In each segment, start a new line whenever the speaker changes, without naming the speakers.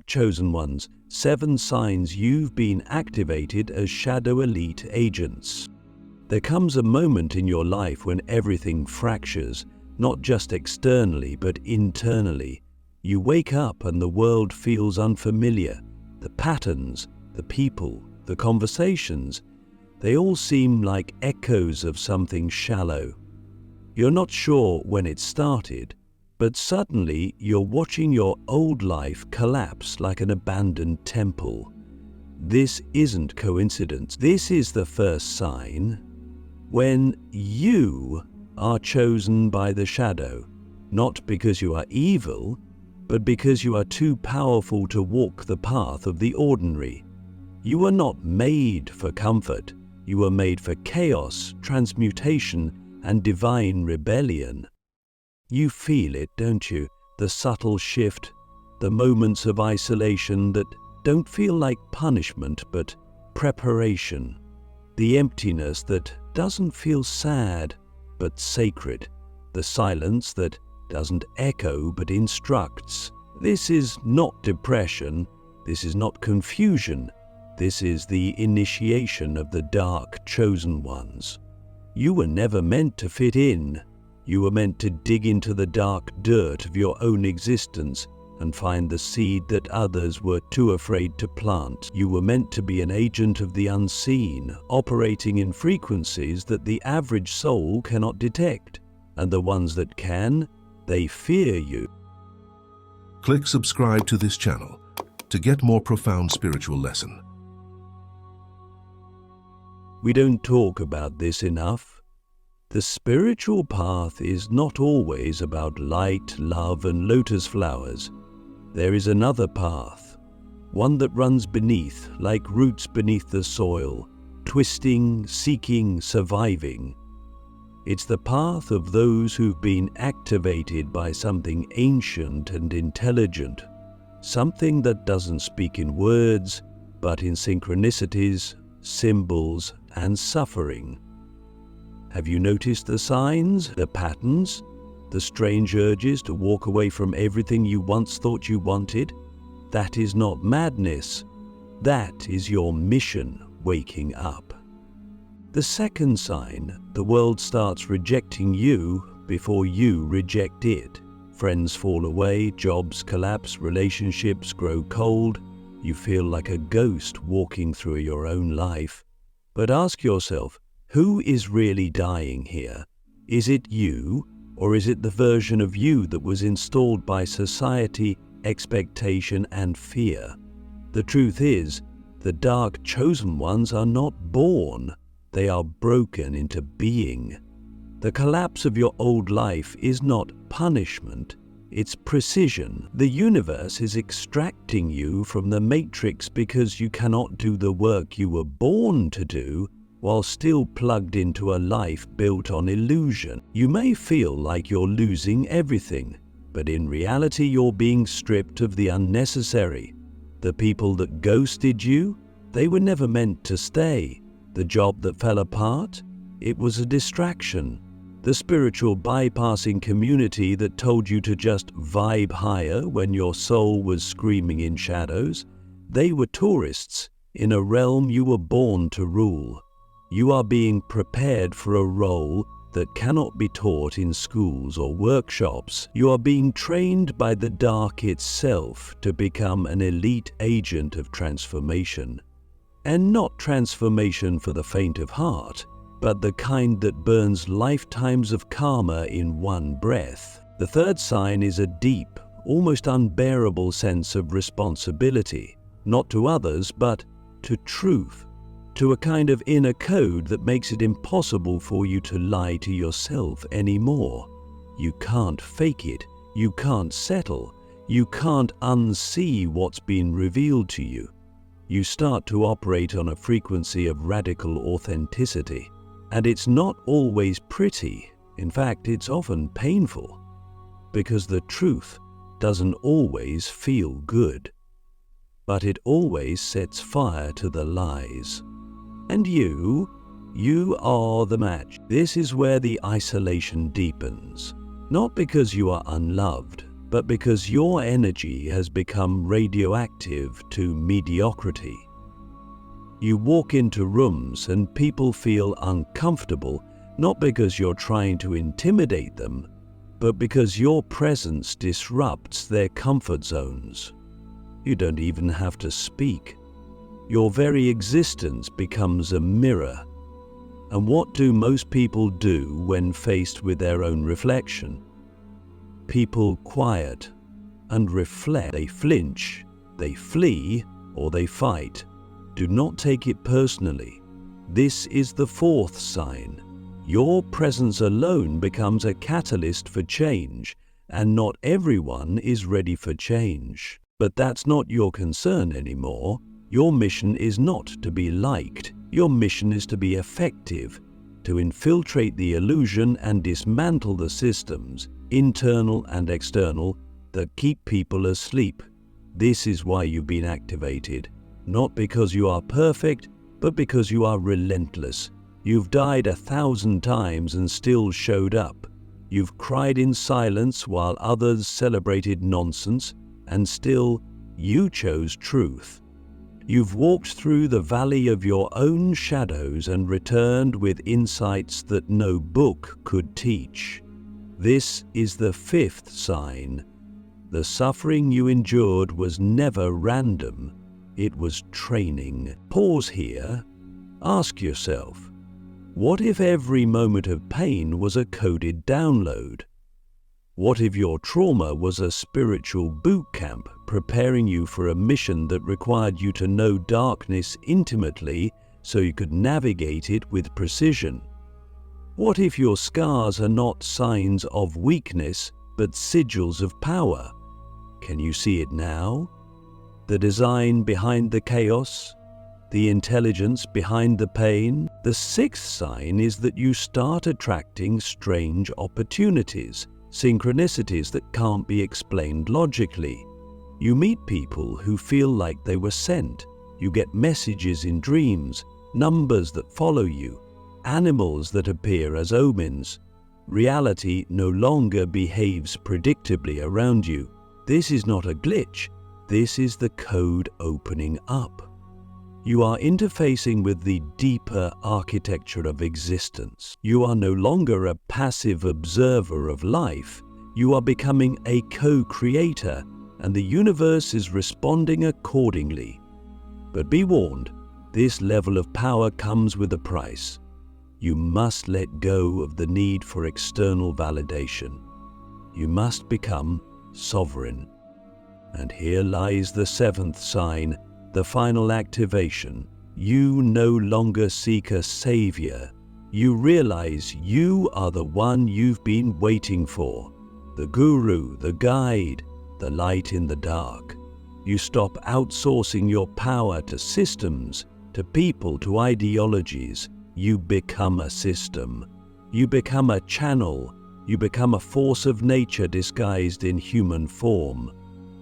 Chosen ones, 7 signs you've been activated as shadow elite agents. There comes a moment in your life when everything fractures, not just externally but internally. You wake up and the world feels unfamiliar. The patterns, the people, the conversations, they all seem like echoes of something shallow. You're not sure when it started, but suddenly you're watching your old life collapse like an abandoned temple. This isn't coincidence. This is the first sign. When you are chosen by the shadow, not because you are evil, but because you are too powerful to walk the path of the ordinary. You were not made for comfort. You were made for chaos, transmutation, and divine rebellion. You feel it, don't you? The subtle shift, the moments of isolation that don't feel like punishment but preparation. The emptiness that doesn't feel sad but sacred. The silence that doesn't echo but instructs. This is not depression. This is not confusion. This is the initiation of the dark chosen ones. You were never meant to fit in. You were meant to dig into the dark dirt of your own existence and find the seed that others were too afraid to plant. You were meant to be an agent of the unseen, operating in frequencies that the average soul cannot detect. And the ones that can, they fear you.
Click subscribe to this channel to get more profound spiritual lesson.
We don't talk about this enough. The spiritual path is not always about light, love, and lotus flowers. There is another path, one that runs beneath, like roots beneath the soil, twisting, seeking, surviving. It's the path of those who've been activated by something ancient and intelligent, something that doesn't speak in words, but in synchronicities, symbols, and suffering. Have you noticed the signs, the patterns, the strange urges to walk away from everything you once thought you wanted? That is not madness. That is your mission waking up. The second sign, the world starts rejecting you before you reject it. Friends fall away, jobs collapse, relationships grow cold. You feel like a ghost walking through your own life. But ask yourself, who is really dying here? Is it you, or is it the version of you that was installed by society, expectation, and fear? The truth is, the dark chosen ones are not born. They are broken into being. The collapse of your old life is not punishment, it's precision. The universe is extracting you from the matrix because you cannot do the work you were born to do while still plugged into a life built on illusion. You may feel like you're losing everything, but in reality you're being stripped of the unnecessary. The people that ghosted you, they were never meant to stay. The job that fell apart, it was a distraction. The spiritual bypassing community that told you to just vibe higher when your soul was screaming in shadows, they were tourists in a realm you were born to rule. You are being prepared for a role that cannot be taught in schools or workshops. You are being trained by the dark itself to become an elite agent of transformation. And not transformation for the faint of heart, but the kind that burns lifetimes of karma in one breath. The third sign is a deep, almost unbearable sense of responsibility, not to others, but to truth, to a kind of inner code that makes it impossible for you to lie to yourself anymore. You can't fake it, you can't settle, you can't unsee what's been revealed to you. You start to operate on a frequency of radical authenticity. And it's not always pretty. In fact, it's often painful, because the truth doesn't always feel good. But it always sets fire to the lies. And you are the match. This is where the isolation deepens. Not because you are unloved, but because your energy has become radioactive to mediocrity. You walk into rooms and people feel uncomfortable, not because you're trying to intimidate them, but because your presence disrupts their comfort zones. You don't even have to speak. Your very existence becomes a mirror. And what do most people do when faced with their own reflection? People quiet and reflect. They flinch, they flee, or they fight. Do not take it personally. This is the fourth sign. Your presence alone becomes a catalyst for change, and not everyone is ready for change. But that's not your concern anymore. Your mission is not to be liked. Your mission is to be effective, to infiltrate the illusion and dismantle the systems, internal and external, that keep people asleep. This is why you've been activated, not because you are perfect, but because you are relentless. You've died 1,000 times and still showed up. You've cried in silence while others celebrated nonsense, and still you chose truth. You've walked through the valley of your own shadows and returned with insights that no book could teach. This is the fifth sign. The suffering you endured was never random. It was training. Pause here. Ask yourself, what if every moment of pain was a coded download? What if your trauma was a spiritual boot camp preparing you for a mission that required you to know darkness intimately so you could navigate it with precision? What if your scars are not signs of weakness but sigils of power? Can you see it now? The design behind the chaos? The intelligence behind the pain? The sixth sign is that you start attracting strange opportunities, synchronicities that can't be explained logically. You meet people who feel like they were sent. You get messages in dreams, numbers that follow you, animals that appear as omens. Reality no longer behaves predictably around you. This is not a glitch. This is the code opening up. You are interfacing with the deeper architecture of existence. You are no longer a passive observer of life. You are becoming a co-creator, and the universe is responding accordingly. But be warned, this level of power comes with a price. You must let go of the need for external validation. You must become sovereign. And here lies the seventh sign, the final activation. You no longer seek a savior. You realize you are the one you've been waiting for. The guru, the guide, the light in the dark. You stop outsourcing your power to systems, to people, to ideologies. You become a system. You become a channel. You become a force of nature disguised in human form.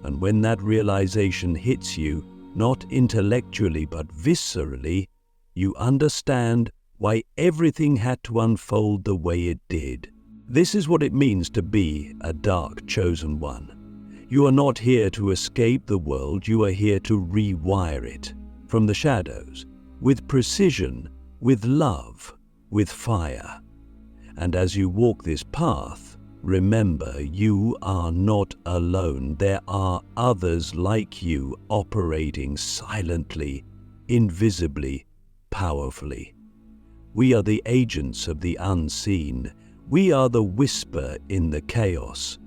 And when that realization hits you, not intellectually but viscerally, you understand why everything had to unfold the way it did. This is what it means to be a dark chosen one. You are not here to escape the world, you are here to rewire it from the shadows, with precision, with love, with fire. And as you walk this path, remember, you are not alone. There are others like you operating silently, invisibly, powerfully. We are the agents of the unseen. We are the whisper in the chaos.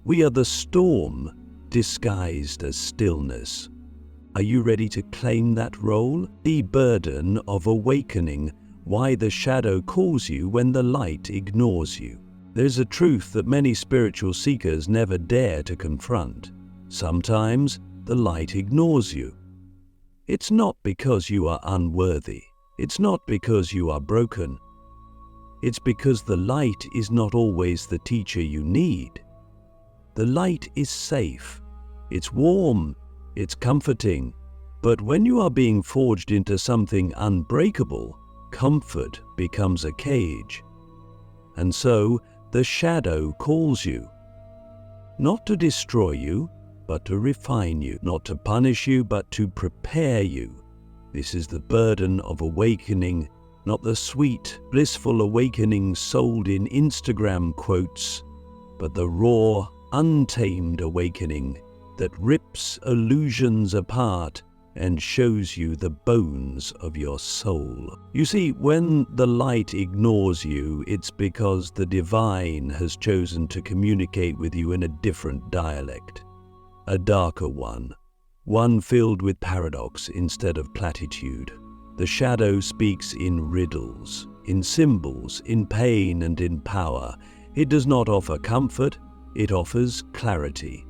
We are the storm disguised as stillness. Are you ready to claim that role? The burden of awakening, why the shadow calls you when the light ignores you. There's a truth that many spiritual seekers never dare to confront. Sometimes the light ignores you. It's not because you are unworthy. It's not because you are broken. It's because the light is not always the teacher you need. The light is safe. It's warm. It's comforting. But when you are being forged into something unbreakable, comfort becomes a cage. And so, the shadow calls you. not to destroy you, but to refine you, not to punish you, but to prepare you. This is the burden of awakening, not the sweet, blissful awakening sold in Instagram quotes, but the raw, untamed awakening that rips illusions apart and shows you the bones of your soul. You see, when the light ignores you, it's because the divine has chosen to communicate with you in a different dialect, a darker one filled with paradox instead of platitude. The shadow speaks in riddles, in symbols, in pain and in power. It does not offer comfort, it offers clarity.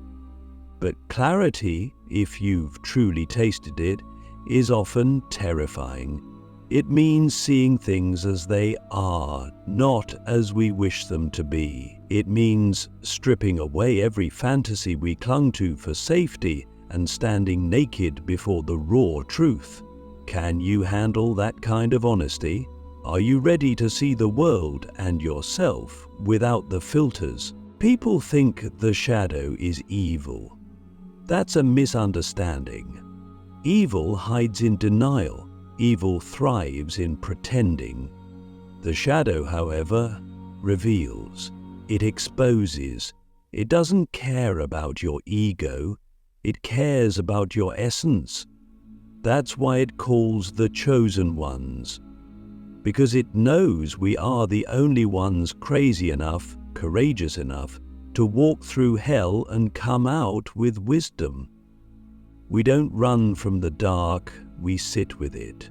But clarity, if you've truly tasted it, is often terrifying. It means seeing things as they are, not as we wish them to be. It means stripping away every fantasy we clung to for safety and standing naked before the raw truth. Can you handle that kind of honesty? Are you ready to see the world and yourself without the filters? People think the shadow is evil. That's a misunderstanding. Evil hides in denial. Evil thrives in pretending. The shadow, however, reveals. It exposes. It doesn't care about your ego. It cares about your essence. That's why it calls the chosen ones. Because it knows we are the only ones crazy enough, courageous enough, to walk through hell and come out with wisdom. We don't run from the dark, we sit with it.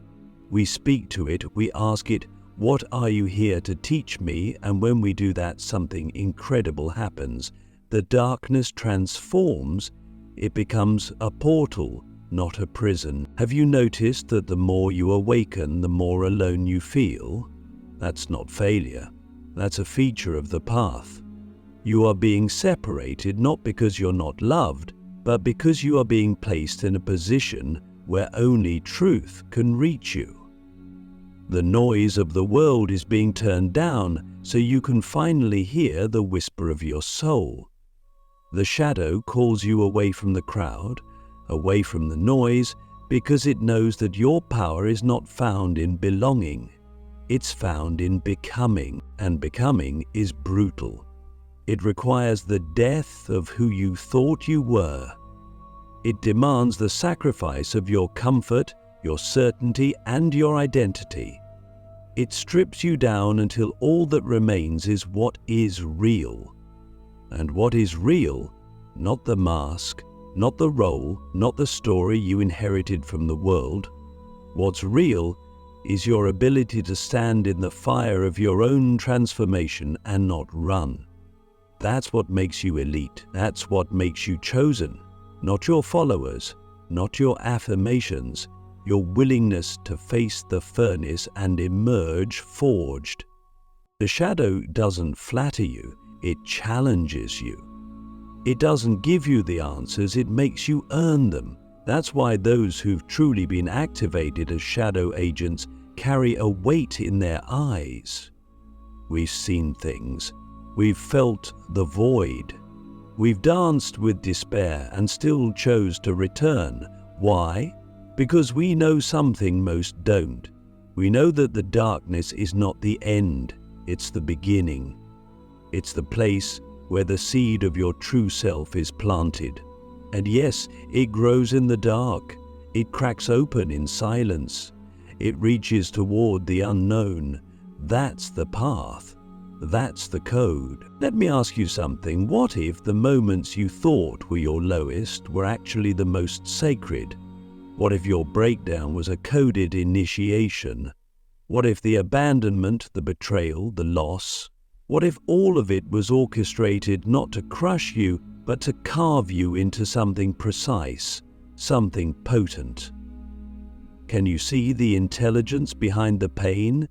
We speak to it, we ask it, "What are you here to teach me?" And when we do that, something incredible happens. The darkness transforms, it becomes a portal, not a prison. Have you noticed that the more you awaken, the more alone you feel? That's not failure. That's a feature of the path. You are being separated not because you're not loved, but because you are being placed in a position where only truth can reach you. The noise of the world is being turned down so you can finally hear the whisper of your soul. The shadow calls you away from the crowd, away from the noise, because it knows that your power is not found in belonging. It's found in becoming, and becoming is brutal. It requires the death of who you thought you were. It demands the sacrifice of your comfort, your certainty, and your identity. It strips you down until all that remains is what is real. And what is real, not the mask, not the role, not the story you inherited from the world. What's real is your ability to stand in the fire of your own transformation and not run. That's what makes you elite. That's what makes you chosen. Not your followers, not your affirmations, your willingness to face the furnace and emerge forged. The shadow doesn't flatter you, it challenges you. It doesn't give you the answers, it makes you earn them. That's why those who've truly been activated as shadow agents carry a weight in their eyes. We've seen things. We've felt the void. We've danced with despair and still chose to return. Why? Because we know something most don't. We know that the darkness is not the end, it's the beginning. It's the place where the seed of your true self is planted. And yes, it grows in the dark. It cracks open in silence. It reaches toward the unknown. That's the path. That's the code. Let me ask you something. What if the moments you thought were your lowest were actually the most sacred? What if your breakdown was a coded initiation? What if the abandonment, the betrayal, the loss? What if all of it was orchestrated not to crush you, but to carve you into something precise, something potent? Can you see the intelligence behind the pain?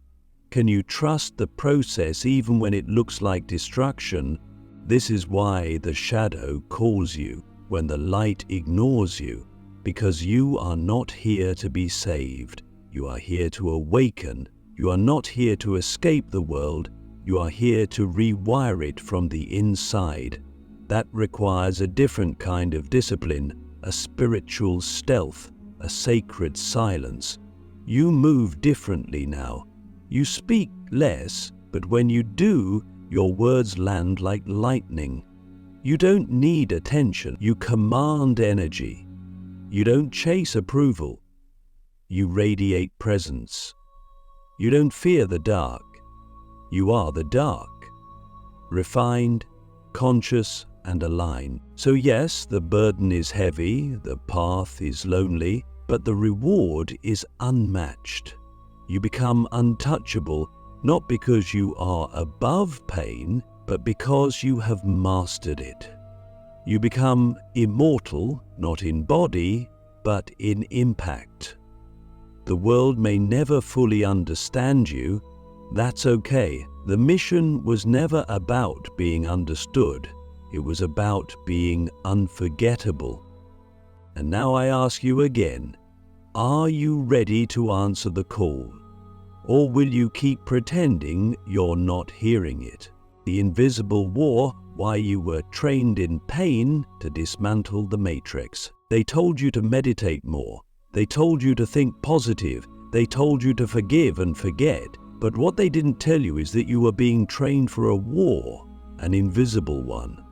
Can you trust the process even when it looks like destruction? This is why the shadow calls you when the light ignores you, because you are not here to be saved. You are here to awaken. You are not here to escape the world. You are here to rewire it from the inside. That requires a different kind of discipline, a spiritual stealth, a sacred silence. You move differently now. You speak less, but when you do, your words land like lightning. You don't need attention, you command energy. You don't chase approval, you radiate presence. You don't fear the dark, you are the dark. Refined, conscious, and aligned. So yes, the burden is heavy, the path is lonely, but the reward is unmatched. You become untouchable, not because you are above pain, but because you have mastered it. You become immortal, not in body, but in impact. The world may never fully understand you. That's okay. The mission was never about being understood. It was about being unforgettable. And now I ask you again, are you ready to answer the call? Or will you keep pretending you're not hearing it? The invisible war, why you were trained in pain to dismantle the matrix. They told you to meditate more. They told you to think positive. They told you to forgive and forget. But what they didn't tell you is that you were being trained for a war, an invisible one.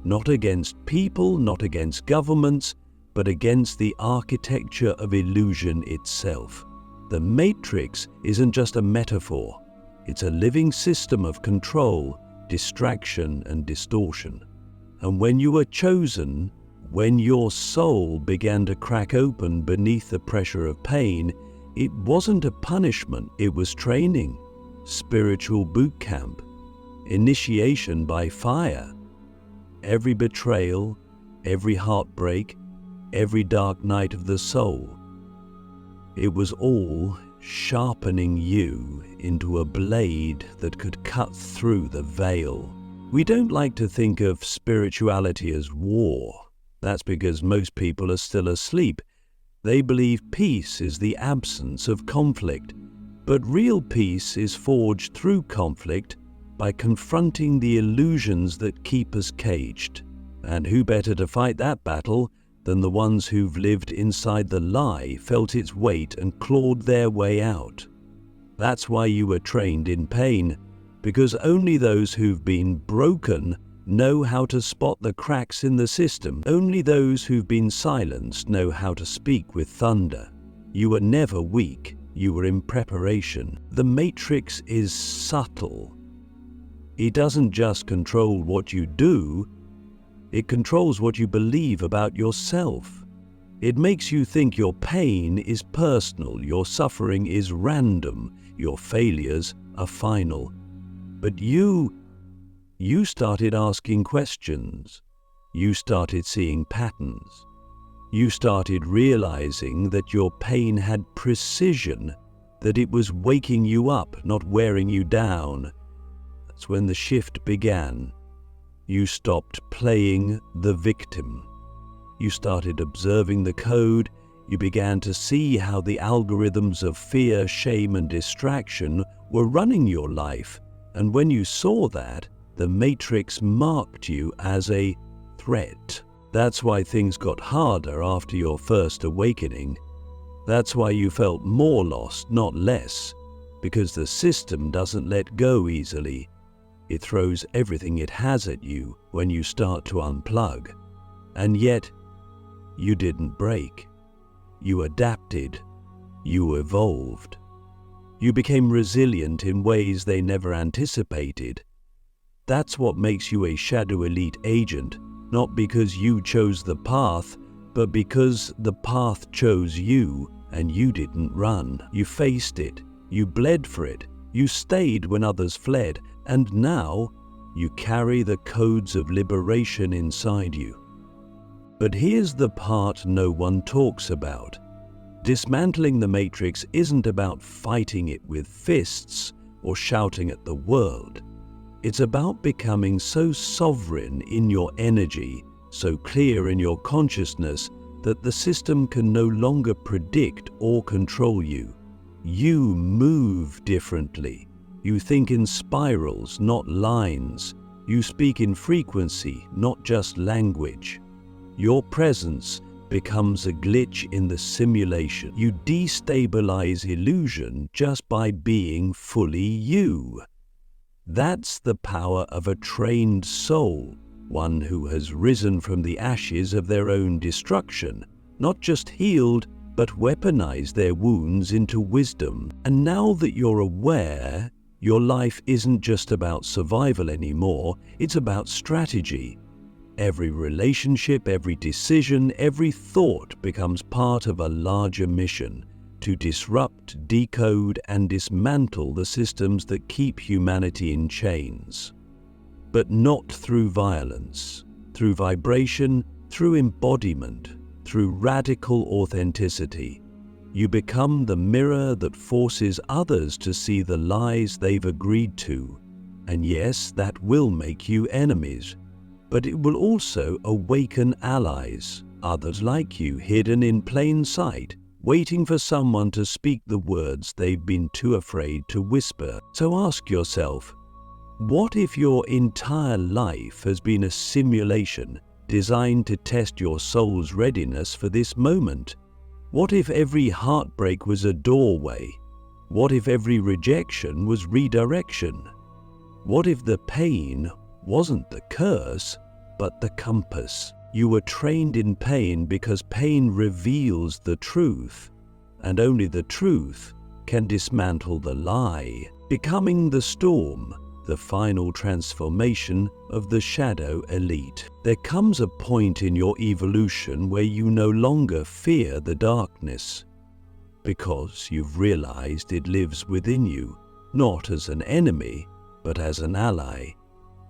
Not against people, not against governments, but against the architecture of illusion itself. The matrix isn't just a metaphor. It's a living system of control, distraction, and distortion. And when you were chosen, when your soul began to crack open beneath the pressure of pain, it wasn't a punishment, it was training, spiritual boot camp, initiation by fire. Every betrayal, every heartbreak, every dark night of the soul, it was all sharpening you into a blade that could cut through the veil. We don't like to think of spirituality as war. That's because most people are still asleep. They believe peace is the absence of conflict. But real peace is forged through conflict by confronting the illusions that keep us caged. And who better to fight that battle than the ones who've lived inside the lie, felt its weight, and clawed their way out? That's why you were trained in pain, because only those who've been broken know how to spot the cracks in the system. Only those who've been silenced know how to speak with thunder. You were never weak, you were in preparation. The matrix is subtle. It doesn't just control what you do, it controls what you believe about yourself. It makes you think your pain is personal, your suffering is random, your failures are final. But you started asking questions. You started seeing patterns. You started realizing that your pain had precision, that it was waking you up, not wearing you down. That's when the shift began. You stopped playing the victim. You started observing the code. You began to see how the algorithms of fear, shame, and distraction were running your life. And when you saw that, the matrix marked you as a threat. That's why things got harder after your first awakening. That's why you felt more lost, not less, because the system doesn't let go easily. It throws everything it has at you when you start to unplug. And yet, you didn't break. You adapted. You evolved. You became resilient in ways they never anticipated. That's what makes you a Shadow Elite agent, not because you chose the path, but because the path chose you and you didn't run. You faced it. You bled for it. You stayed when others fled. And now, you carry the codes of liberation inside you. But here's the part no one talks about. Dismantling the matrix isn't about fighting it with fists or shouting at the world. It's about becoming so sovereign in your energy, so clear in your consciousness, that the system can no longer predict or control you. You move differently. You think in spirals, not lines. You speak in frequency, not just language. Your presence becomes a glitch in the simulation. You destabilize illusion just by being fully you. That's the power of a trained soul, one who has risen from the ashes of their own destruction, not just healed, but weaponized their wounds into wisdom. And now that you're aware, your life isn't just about survival anymore, it's about strategy. Every relationship, every decision, every thought becomes part of a larger mission to disrupt, decode, and dismantle the systems that keep humanity in chains. But not through violence, through vibration, through embodiment, through radical authenticity. You become the mirror that forces others to see the lies they've agreed to. And yes, that will make you enemies, but it will also awaken allies, others like you hidden in plain sight, waiting for someone to speak the words they've been too afraid to whisper. So ask yourself, what if your entire life has been a simulation designed to test your soul's readiness for this moment? What if every heartbreak was a doorway? What if every rejection was redirection? What if the pain wasn't the curse, but the compass? You were trained in pain because pain reveals the truth, and only the truth can dismantle the lie, becoming the storm, the final transformation of the shadow elite. There comes a point in your evolution where you no longer fear the darkness, because you've realized it lives within you, not as an enemy, but as an ally.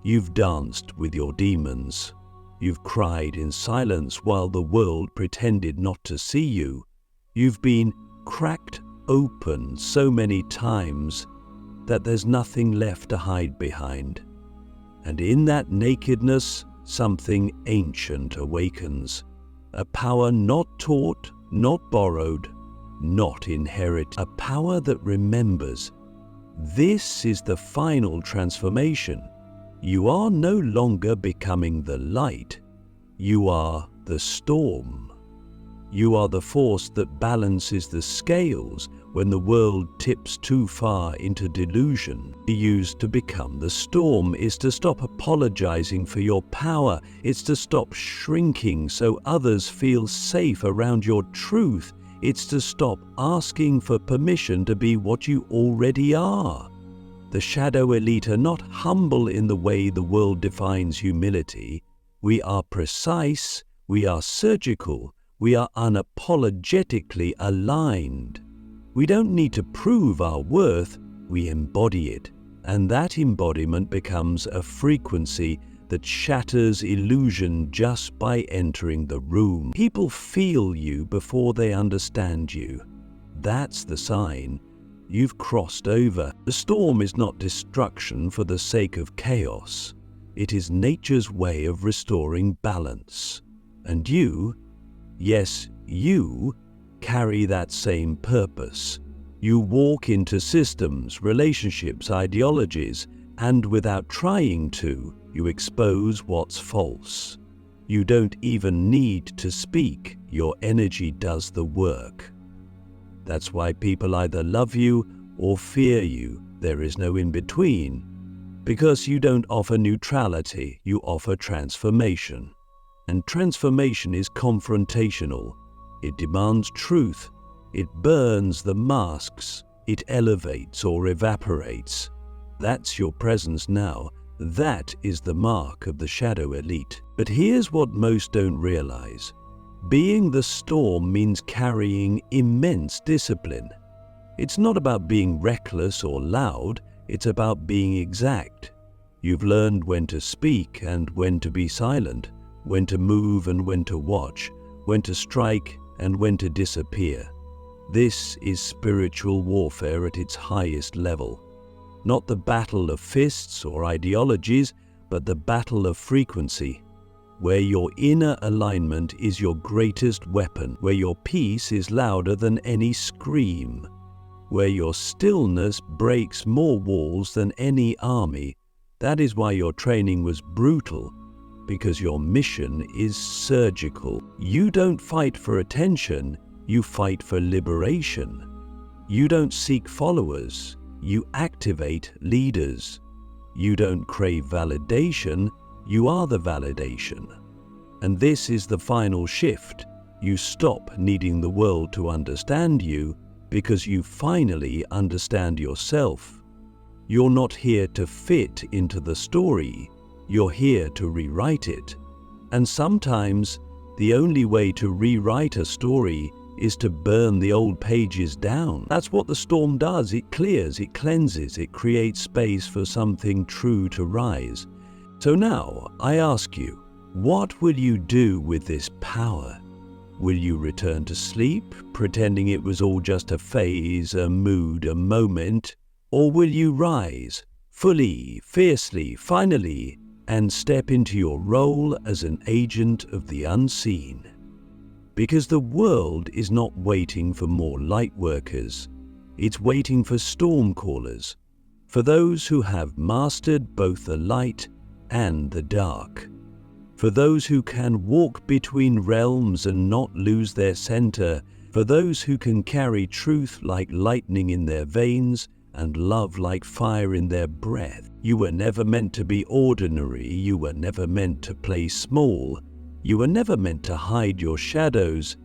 You've danced with your demons. You've cried in silence while the world pretended not to see you. You've been cracked open so many times that there's nothing left to hide behind. And in that nakedness, something ancient awakens. A power not taught, not borrowed, not inherited. A power that remembers. This is the final transformation. You are no longer becoming the light. You are the storm. You are the force that balances the scales when the world tips too far into delusion. To be used to become the storm is to stop apologizing for your power. It's to stop shrinking so others feel safe around your truth. It's to stop asking for permission to be what you already are. The shadow elite are not humble in the way the world defines humility. We are precise, we are surgical, we are unapologetically aligned. We don't need to prove our worth, we embody it. And that embodiment becomes a frequency that shatters illusion just by entering the room. People feel you before they understand you. That's the sign. You've crossed over. The storm is not destruction for the sake of chaos. It is nature's way of restoring balance. And you, yes, you, carry that same purpose. You walk into systems, relationships, ideologies, and without trying to, you expose what's false. You don't even need to speak. Your energy does the work. That's why people either love you or fear you. There is no in-between. Because you don't offer neutrality, you offer transformation. And transformation is confrontational. It demands truth. It burns the masks. It elevates or evaporates. That's your presence now. That is the mark of the shadow elite. But here's what most don't realize. Being the storm means carrying immense discipline. It's not about being reckless or loud, it's about being exact. You've learned when to speak and when to be silent, when to move and when to watch, when to strike and when to disappear. This is spiritual warfare at its highest level. Not the battle of fists or ideologies, but the battle of frequency, where your inner alignment is your greatest weapon, where your peace is louder than any scream, where your stillness breaks more walls than any army, That is why your training was brutal, because your mission is surgical. You don't fight for attention, you fight for liberation. You don't seek followers, you activate leaders. You don't crave validation, you are the validation. And this is the final shift. You stop needing the world to understand you because you finally understand yourself. You're not here to fit into the story, you're here to rewrite it. And sometimes the only way to rewrite a story is to burn the old pages down. That's what the storm does. It clears, it cleanses, it creates space for something true to rise. So now I ask you, what will you do with this power? Will you return to sleep, pretending it was all just a phase, a mood, a moment? Or will you rise, fully, fiercely, finally, and step into your role as an agent of the unseen? Because the world is not waiting for more light workers, it's waiting for storm callers, for those who have mastered both the light and the dark, for those who can walk between realms and not lose their center, for those who can carry truth like lightning in their veins and love like fire in their breath. You were never meant to be ordinary, you were never meant to play small, you were never meant to hide your shadows,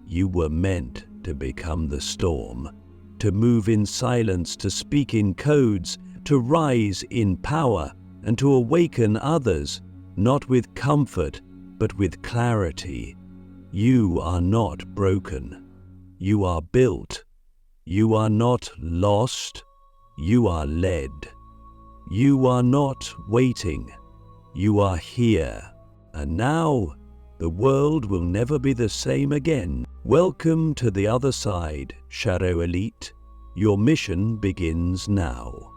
you were meant to become the storm, to move in silence, to speak in codes, to rise in power, and to awaken others, not with comfort, but with clarity. You are not broken. You are built. You are not lost. You are led. You are not waiting. You are here. And now, the world will never be the same again. Welcome to the other side, Shadow Elite. Your mission begins now.